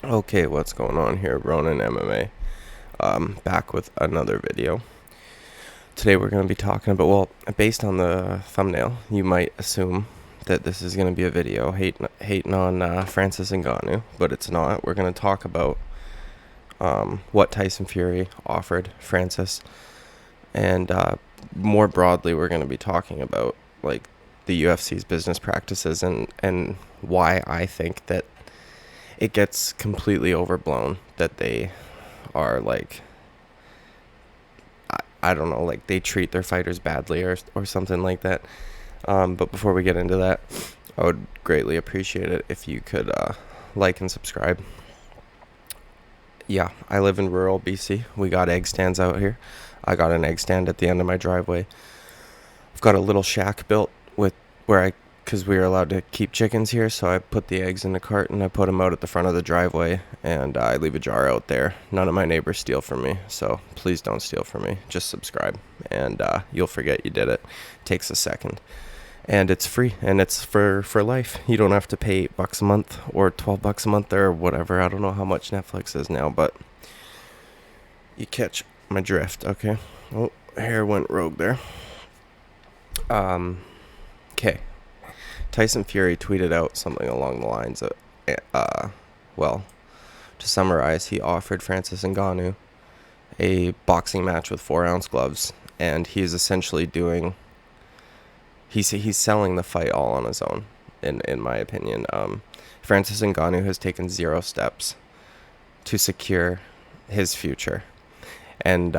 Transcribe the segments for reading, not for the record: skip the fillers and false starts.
Okay, what's going on here? Ronan MMA. Back with another video. Today we're going to be talking about, well, based on the thumbnail, you might assume that this is going to be a video hating on Francis Ngannou, but it's not. We're going to talk about what Tyson Fury offered Francis, and more broadly, we're going to be talking about like the UFC's business practices and why I think that it gets completely overblown that they are like I don't know, like they treat their fighters badly or something like that. But before we get into that, I would greatly appreciate it if you could like and subscribe. Yeah, I live in rural BC. We got egg stands out here. I got an egg stand at the end of my driveway. I've got a little shack built with because we are allowed to keep chickens here, so I put the eggs in the cart and I put them out at the front of the driveway, and I leave a jar out there. None of my neighbors steal from me, so please don't steal from me. Just subscribe, and you'll forget you did it. Takes a second, and it's free, and it's for life. You don't have to pay $8 a month or $12 a month or whatever. I don't know how much Netflix is now, but you catch my drift, okay? Oh, hair went rogue there. Okay. Tyson Fury tweeted out something along the lines of, well, to summarize, he offered Francis Ngannou a boxing match with 4-ounce gloves, and he's essentially he's selling the fight all on his own, in my opinion. Francis Ngannou has taken 0 steps to secure his future, and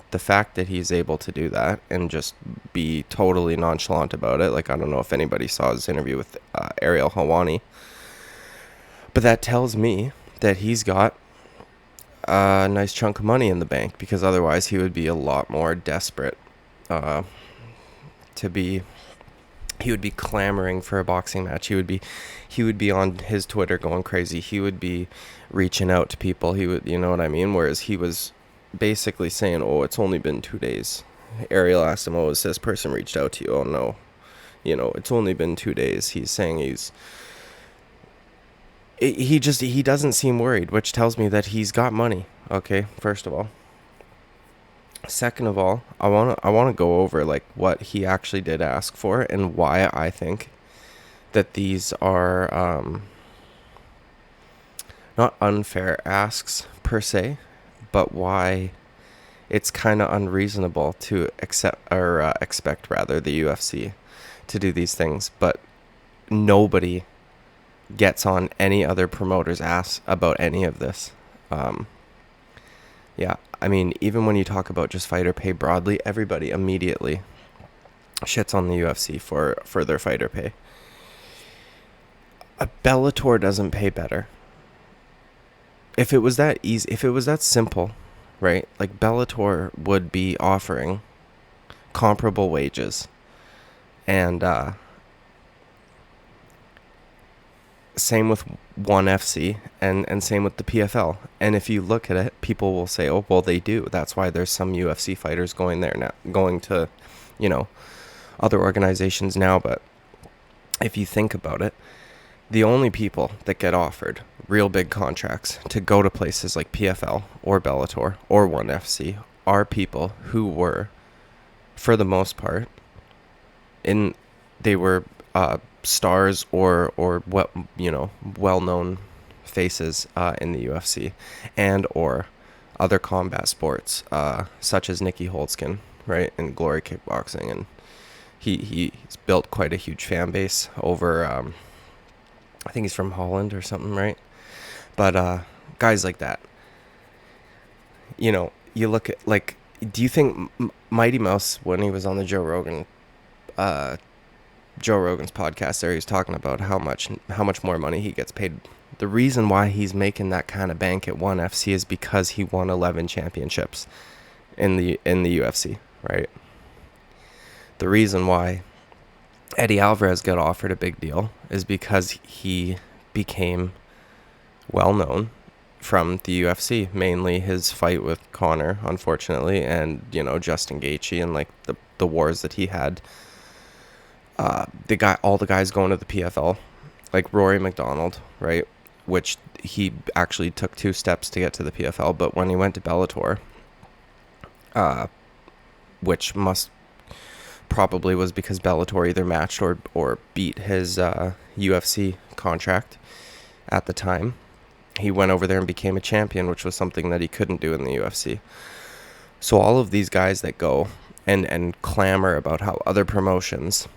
the fact that he's able to do that and just be totally nonchalant about it, like I don't know if anybody saw his interview with Ariel Helwani, but that tells me that he's got a nice chunk of money in the bank, because otherwise he would be a lot more desperate to be. He would be clamoring for a boxing match. He would be on his Twitter going crazy. He would be reaching out to people. He would, you know what I mean? Whereas he was basically saying, "Oh, it's only been 2 days." Ariel asked him, "Oh, has this person reached out to you?" "Oh, no. It's only been 2 days." He's saying he doesn't seem worried, which tells me that he's got money. Okay, first of all. Second of all, I want to go over like what he actually did ask for and why I think that these are not unfair asks per se, but why it's kind of unreasonable to expect rather the UFC to do these things, but nobody gets on any other promoter's ass about any of this. Yeah, I mean, even when you talk about just fighter pay broadly, everybody immediately shits on the UFC for their fighter pay. A Bellator doesn't pay better. If it was that easy, if it was that simple, right? Like Bellator would be offering comparable wages, and same with ONE FC and same with the PFL. And if you look at it, people will say, "Oh, well, they do. That's why there's some UFC fighters going there now, going to, other organizations now." But if you think about it, the only people that get offered real big contracts to go to places like PFL or Bellator or ONE FC are people who were, for the most part, they were stars or what well-known faces in the UFC and or other combat sports, such as Nicky Holtzkin, right, in Glory Kickboxing, and he's built quite a huge fan base over. I think he's from Holland or something, right? But guys like that, you look at like, do you think Mighty Mouse, when he was on the Joe Rogan's podcast there, he was talking about how much more money he gets paid. The reason why he's making that kind of bank at ONE FC is because he won 11 championships in the UFC, right? The reason why Eddie Alvarez got offered a big deal is because he became well known from the UFC, mainly his fight with Conor, unfortunately, and Justin Gaethje, and like the wars that he had. All the guys going to the PFL, like Rory McDonald, right? which he actually took 2 steps to get to the PFL. But when he went to Bellator, which must probably was because Bellator either matched or beat his UFC contract at the time, he went over there and became a champion, which was something that he couldn't do in the UFC. So all of these guys that go and clamor about how other promotions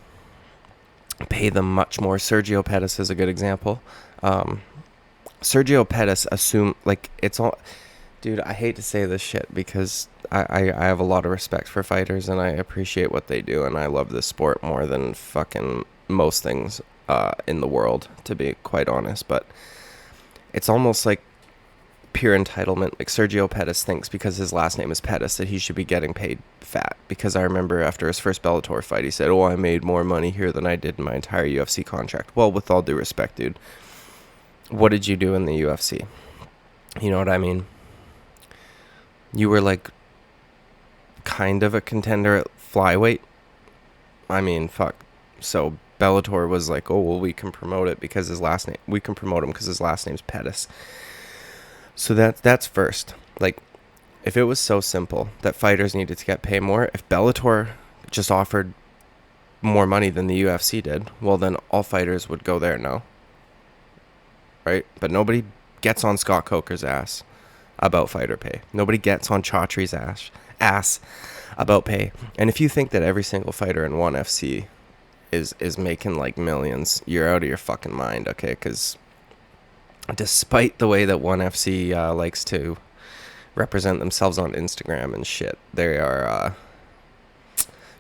pay them much more. Sergio Pettis is a good example. Sergio Pettis it's all... Dude, I hate to say this shit because I have a lot of respect for fighters and I appreciate what they do and I love this sport more than fucking most things in the world, to be quite honest. But it's almost like pure entitlement. Like Sergio Pettis thinks because his last name is Pettis that he should be getting paid fat. Because I remember after his first Bellator fight, he said, "Oh, I made more money here than I did in my entire UFC contract." Well, with all due respect, dude, what did you do in the UFC? You know what I mean? You were like kind of a contender at flyweight. I mean, fuck. So Bellator was like, "Oh, well, we can promote it because we can promote him because his last name's Pettis." So that's first. Like, if it was so simple that fighters needed to get paid more, if Bellator just offered more money than the UFC did, well, then all fighters would go there now. Right? But nobody gets on Scott Coker's ass about fighter pay. Nobody gets on Chaudhry's ass about pay. And if you think that every single fighter in ONE FC is making like millions, you're out of your fucking mind, okay? Because despite the way that ONE FC likes to represent themselves on Instagram and shit, they are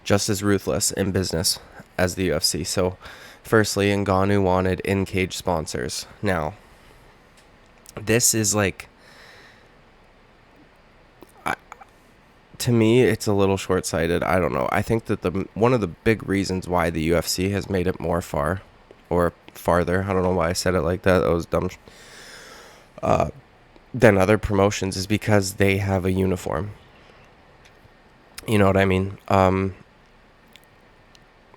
just as ruthless in business as the UFC. So, firstly, Ngannou wanted in-cage sponsors. Now, this is like... to me, it's a little short-sighted. I don't know. I think that one of the big reasons why the UFC has made it more farther. I don't know why I said it like that. That was dumb. Than other promotions is because they have a uniform. You know what I mean?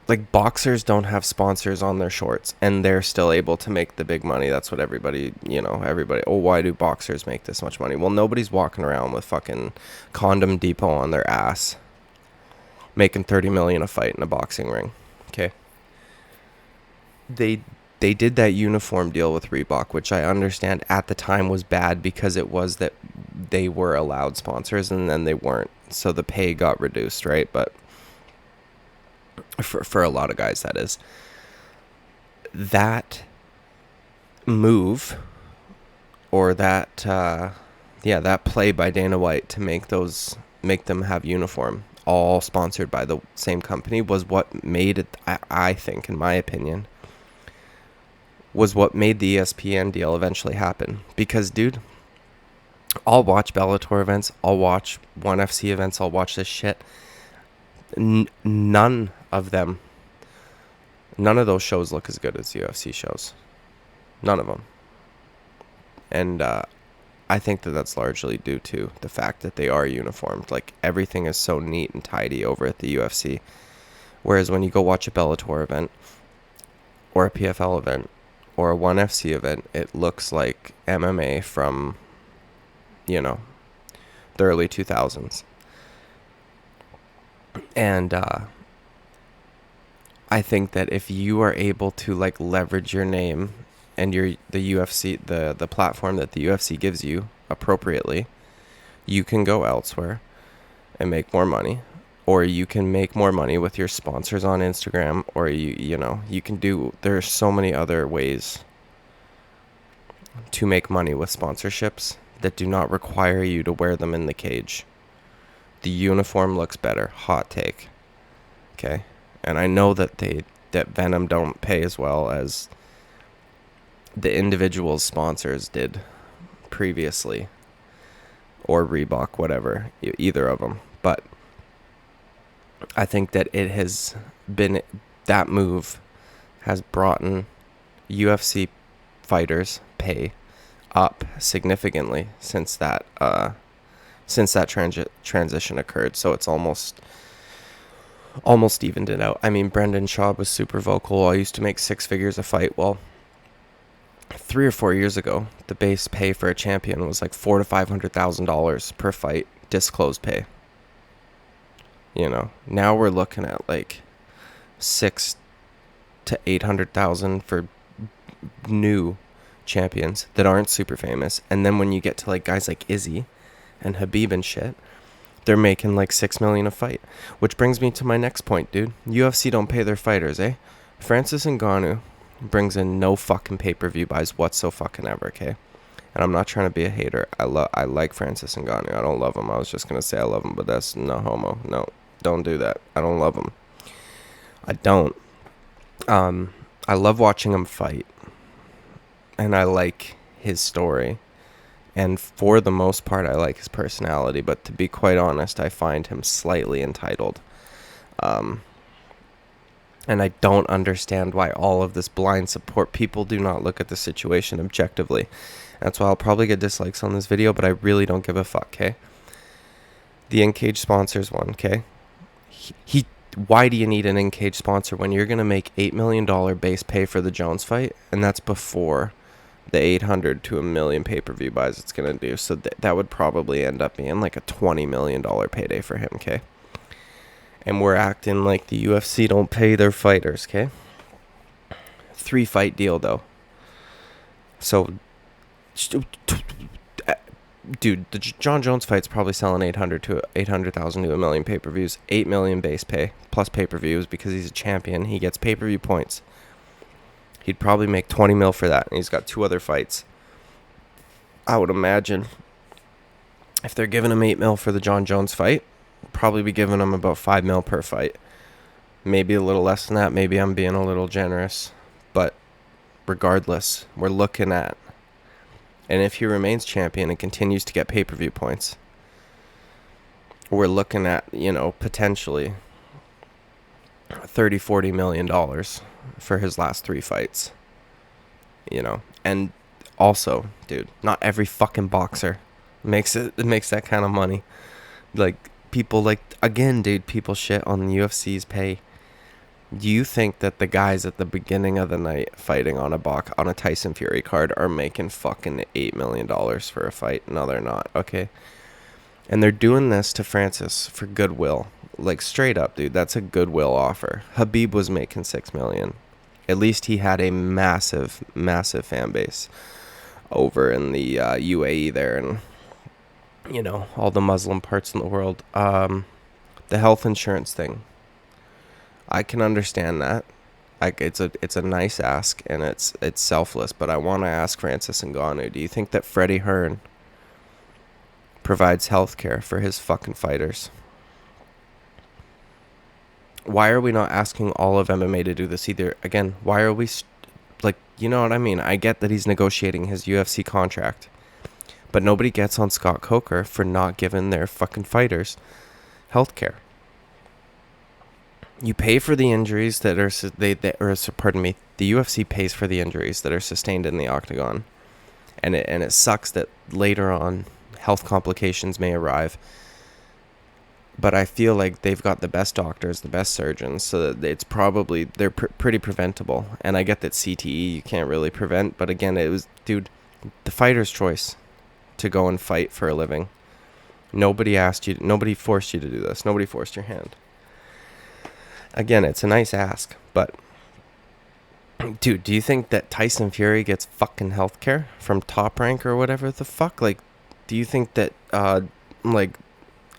Like boxers don't have sponsors on their shorts and they're still able to make the big money. That's what everybody, oh, why do boxers make this much money? Well, nobody's walking around with fucking Condom Depot on their ass making $30 million a fight in a boxing ring. Okay. They did that uniform deal with Reebok, which I understand at the time was bad because it was that they were allowed sponsors and then they weren't. So the pay got reduced, right? But for a lot of guys, that is. That move or that play by Dana White to make them have uniform, all sponsored by the same company, was what made it, I think, in my opinion, was what made the ESPN deal eventually happen. Because, dude, I'll watch Bellator events, I'll watch ONE FC events, I'll watch this shit. None of those shows look as good as UFC shows. None of them. And I think that that's largely due to the fact that they are uniformed. Like, everything is so neat and tidy over at the UFC. Whereas when you go watch a Bellator event, or a PFL event, or a ONE FC event, it looks like MMA from, the early 2000s. And I think that if you are able to like leverage your name and the UFC, the platform that the UFC gives you appropriately, you can go elsewhere and make more money, or you can make more money with your sponsors on Instagram, or you can do, there's so many other ways to make money with sponsorships that do not require you to wear them in the cage. The uniform looks better. Hot take. Okay? And I know that Venom don't pay as well as the individual sponsors did previously. Or Reebok, whatever. Either of them. But I think that that move has brought in UFC fighters' pay up significantly since that transition occurred. So it's almost evened it out. I mean, Brendan Schaub was super vocal. I used to make 6 figures a fight. Well, 3 or 4 years ago, the base pay for a champion was like $400,000 to $500,000 per fight, disclosed pay. You know, now we're looking at like 600,000 to 800,000 for new champions that aren't super famous. And then when you get to like guys like Izzy and Habib and shit, they're making like $6 million a fight. Which brings me to my next point, dude. UFC don't pay their fighters, eh? Francis Ngannou brings in no fucking pay-per-view buys whatsoever, okay? And I'm not trying to be a hater. I like Francis Ngannou. I don't love him. I was just gonna say I love him, but that's no homo. No, don't do that. I don't love him. I don't. I love watching him fight, and I like his story, and for the most part, I like his personality. But to be quite honest, I find him slightly entitled. And I don't understand why all of this blind support. People do not look at the situation objectively. That's why I'll probably get dislikes on this video, but I really don't give a fuck, okay? The N-Cage sponsors one, okay? Why do you need an N-Cage sponsor when you're going to make $8 million base pay for the Jones fight? And that's before the 800 to $1 million pay-per-view buys it's going to do. So that would probably end up being like a $20 million payday for him, okay? And we're acting like the UFC don't pay their fighters, okay? 3-fight deal, though. So, dude, the John Jones fight's probably selling 800,000 to $1 million pay-per-views. 8 million base pay plus pay-per-views because he's a champion. He gets pay-per-view points. He'd probably make 20 mil for that, and he's got 2 other fights. I would imagine if they're giving him 8 mil for the John Jones fight, probably be giving him about 5 mil per fight. Maybe a little less than that. Maybe I'm being a little generous. But regardless, we're looking at, and if he remains champion and continues to get pay-per-view points, we're looking at, potentially $30-40 million for his last 3 fights. And also, dude, not every fucking boxer makes that kind of money. Like, people people shit on the UFC's pay. Do you think that the guys at the beginning of the night fighting on a Tyson Fury card are making fucking $8 million for a fight? No, they're not. Okay. And they're doing this to Francis for goodwill. Like, straight up, dude, that's a goodwill offer. Habib was making $6 million. At least he had a massive, massive fan base over in the UAE there, and all the Muslim parts in the world. The health insurance thing, I can understand that. It's a nice ask, and it's selfless. But I want to ask Francis Ngannou, do you think that Freddie Hearn provides health care for his fucking fighters? Why are we not asking all of MMA to do this either? Again, why are we you know what I mean? I get that he's negotiating his UFC contract, but nobody gets on Scott Coker for not giving their fucking fighters health care. You pay for the injuries the UFC pays for the injuries that are sustained in the octagon. And it sucks that later on health complications may arrive. But I feel like they've got the best doctors, the best surgeons, so that it's probably, they're pretty preventable. And I get that CTE you can't really prevent, but again, it was, dude, the fighter's choice to go and fight for a living. Nobody forced you to do this. Nobody forced your hand. Again, it's a nice ask, but dude, do you think that Tyson Fury gets fucking healthcare from Top Rank or whatever the fuck? Like, do you think that,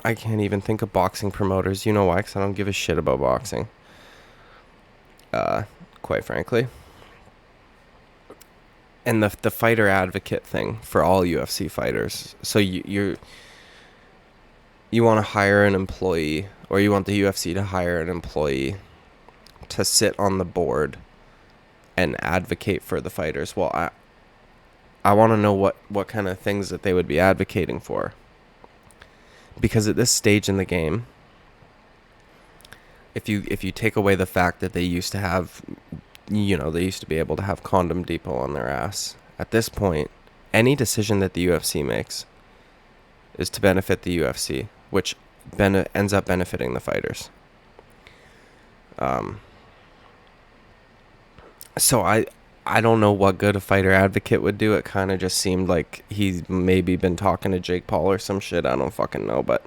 I can't even think of boxing promoters. You know why? Because I don't give a shit about boxing. Quite frankly. And the fighter advocate thing for all UFC fighters. So you want to hire an employee, or you want the UFC to hire an employee to sit on the board and advocate for the fighters. Well, I want to know what kind of things that they would be advocating for. Because at this stage in the game, if you take away the fact that they used to have, they used to be able to have Condom Depot on their ass. At this point, any decision that the UFC makes is to benefit the UFC, which ends up benefiting the fighters. So I don't know what good a fighter advocate would do. It kind of just seemed like he's maybe been talking to Jake Paul or some shit. I don't fucking know, but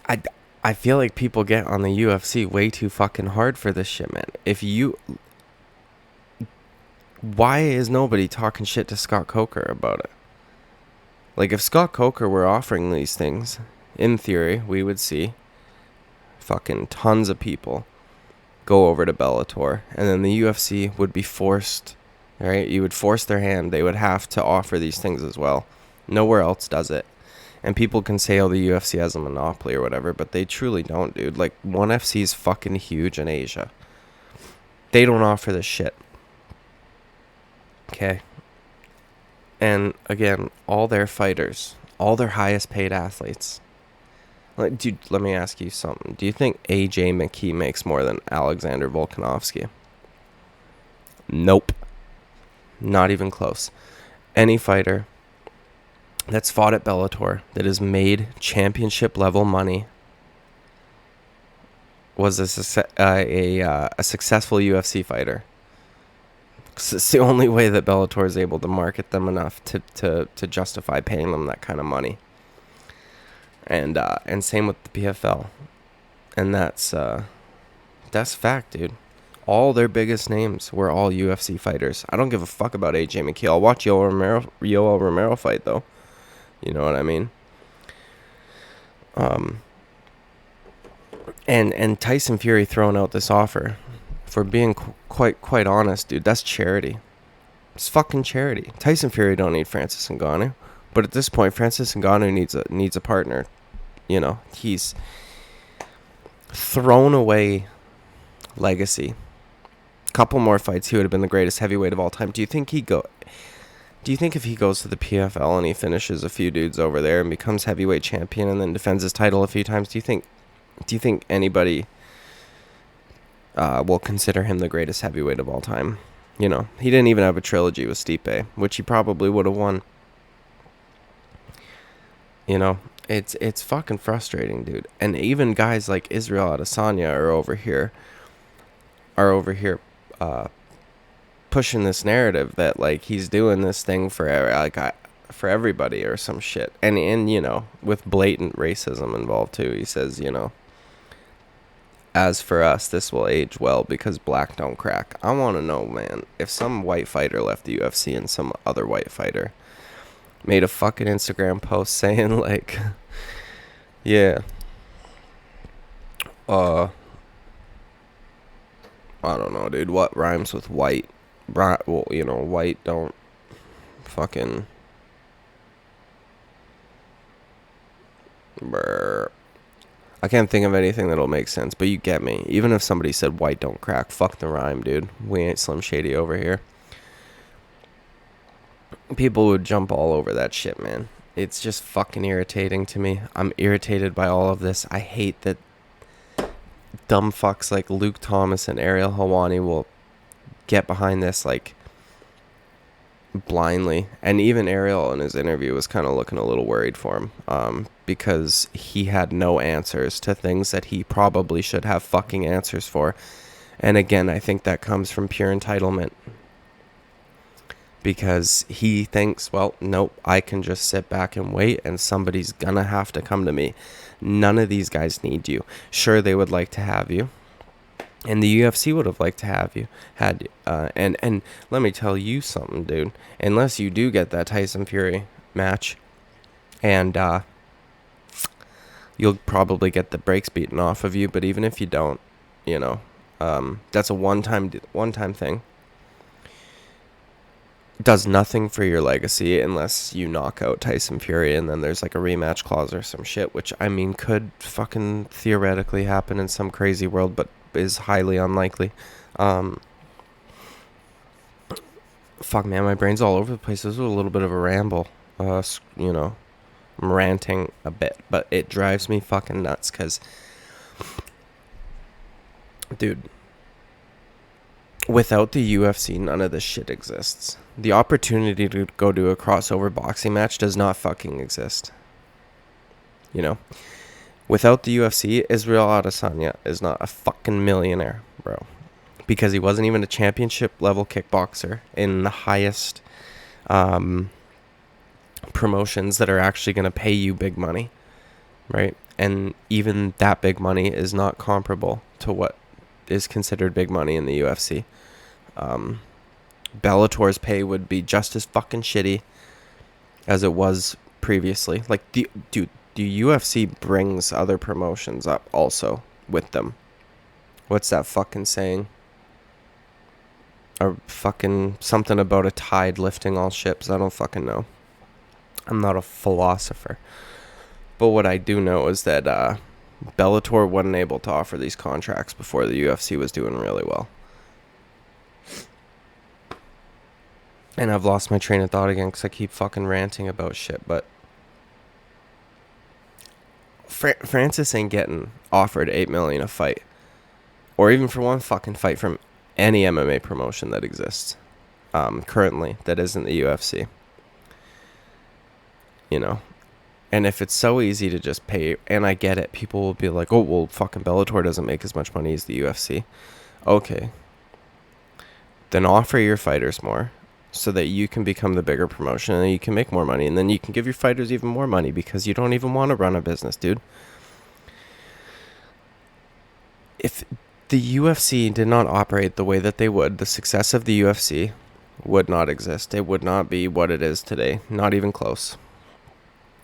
I, I feel like people get on the UFC way too fucking hard for this shit, man. Why is nobody talking shit to Scott Coker about it? Like, if Scott Coker were offering these things, in theory, we would see fucking tons of people go over to Bellator, and then the UFC would be forced, right? You would force their hand. They would have to offer these things as well. Nowhere else does it. And people can say, oh, the UFC has a monopoly or whatever, but they truly don't, dude. Like, ONE FC is fucking huge in Asia. They don't offer this shit. Okay. And again, all their fighters, all their highest paid athletes. Like, dude, let me ask you something. Do you think AJ McKee makes more than Alexander Volkanovski? Nope. Not even close. Any fighter that's fought at Bellator that has made championship level money was a successful UFC fighter. It's the only way that Bellator is able to market them enough to justify paying them that kind of money. And same with the PFL. And that's fact, dude. All their biggest names were all UFC fighters. I don't give a fuck about AJ McKee. I'll watch Yoel Romero fight, though. You know what I mean? And Tyson Fury throwing out this offer, for being quite honest, dude, that's charity. It's fucking charity. Tyson Fury don't need Francis Ngannou, but at this point, Francis Ngannou needs a partner. You know, he's thrown away legacy. Couple more fights, he would have been the greatest heavyweight of all time. Do you think if he goes to the PFL and he finishes a few dudes over there and becomes heavyweight champion and then defends his title a few times, do you think anybody will consider him the greatest heavyweight of all time? You know, he didn't even have a trilogy with Stipe, which he probably would have won. You know, it's fucking frustrating, dude. And even guys like Israel Adesanya are over here pushing this narrative that, like, he's doing this thing for everybody or some shit. And you know, with blatant racism involved too. He says, you know, as for us, this will age well because black don't crack. I want to know, man, if some white fighter left the UFC and some other white fighter made a fucking Instagram post saying, like, yeah, I don't know, dude, what rhymes with white? Well, you know, white don't fucking... Brr. I can't think of anything that'll make sense, but you get me. Even if somebody said white don't crack, fuck the rhyme, dude. We ain't Slim Shady over here. People would jump all over that shit, man. It's just fucking irritating to me. I'm irritated by all of this. I hate that dumb fucks like Luke Thomas and Ariel Helwani will get behind this, like, blindly. And even Ariel in his interview was kind of looking a little worried for him, because he had no answers to things that he probably should have fucking answers for. And again, I think that comes from pure entitlement, because he thinks, well, nope, I can just sit back and wait and somebody's gonna have to come to me. None of these guys need you. Sure, they would like to have you, and the UFC would have liked to have you, and let me tell you something, dude. Unless you do get that Tyson Fury match, and you'll probably get the brakes beaten off of you. But even if you don't, you know, that's a one-time thing. Does nothing for your legacy unless you knock out Tyson Fury, and then there's like a rematch clause or some shit, which, I mean, could fucking theoretically happen in some crazy world, but is highly unlikely. Fuck, man, my brain's all over the place. This was a little bit of a ramble. You know, I'm ranting a bit, but it drives me fucking nuts, because, dude, without the UFC, none of this shit exists. The opportunity to go to a crossover boxing match does not fucking exist. You know? Without the UFC, Israel Adesanya is not a fucking millionaire, bro. because he wasn't even a championship level kickboxer in the highest promotions that are actually going to pay you big money, right? And even that big money is not comparable to what is considered big money in the UFC. Bellator's pay would be just as fucking shitty as it was previously. Like, the UFC brings other promotions up also with them. What's that fucking saying? Or fucking something about a tide lifting all ships. I don't fucking know. I'm not a philosopher. But what I do know is that Bellator wasn't able to offer these contracts before the UFC was doing really well. And I've lost my train of thought again because I keep fucking ranting about shit. But Francis ain't getting offered $8 million a fight, or even for one fucking fight from any MMA promotion that exists currently that isn't the UFC. You know, and if it's so easy to just pay, and I get it, people will be like, "Oh, well, fucking Bellator doesn't make as much money as the UFC." Okay, then offer your fighters more, so that you can become the bigger promotion and you can make more money, and then you can give your fighters even more money because you don't even want to run a business, dude. If the UFC did not operate the way that they would, the success of the UFC would not exist. It would not be what it is today. Not even close.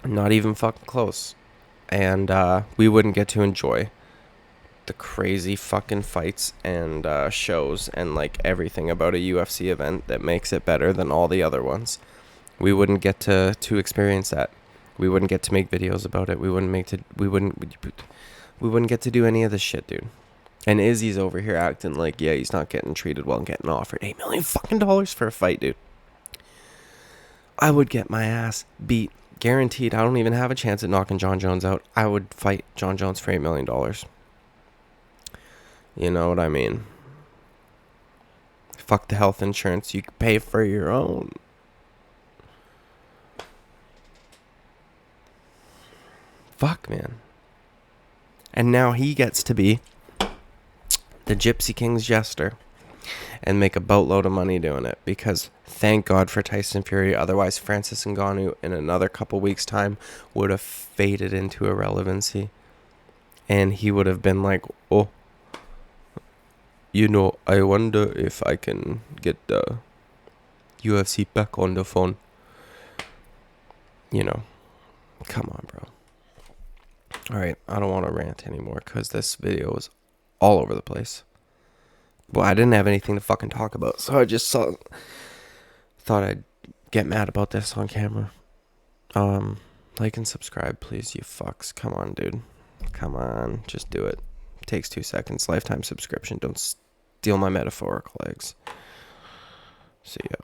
Not even fucking close. And we wouldn't get to enjoy the crazy fucking fights and shows and like everything about a UFC event that makes it better than all the other ones. We wouldn't get to experience that. We wouldn't get to make videos about it. We wouldn't get to do any of this shit, dude. And Izzy's over here acting like, yeah, he's not getting treated well and getting offered $8 million fucking dollars for a fight, dude. I would get my ass beat. Guaranteed. I don't even have a chance at knocking John Jones out. I would fight John Jones for $8 million. You know what I mean? Fuck the health insurance. You can pay for your own. Fuck, man. And now he gets to be the Gypsy King's jester and make a boatload of money doing it, because thank God for Tyson Fury. Otherwise, Francis Ngannou in another couple weeks' time would have faded into irrelevancy, and he would have been like, oh, you know, I wonder if I can get the UFC back on the phone. You know, come on, bro. All right, I don't want to rant anymore because this video is all over the place. Well, I didn't have anything to fucking talk about, so I just thought I'd get mad about this on camera. Like and subscribe, please, you fucks. Come on, dude. Come on, just do it. Takes 2 seconds. Lifetime subscription. Don't steal my metaphorical eggs. See ya.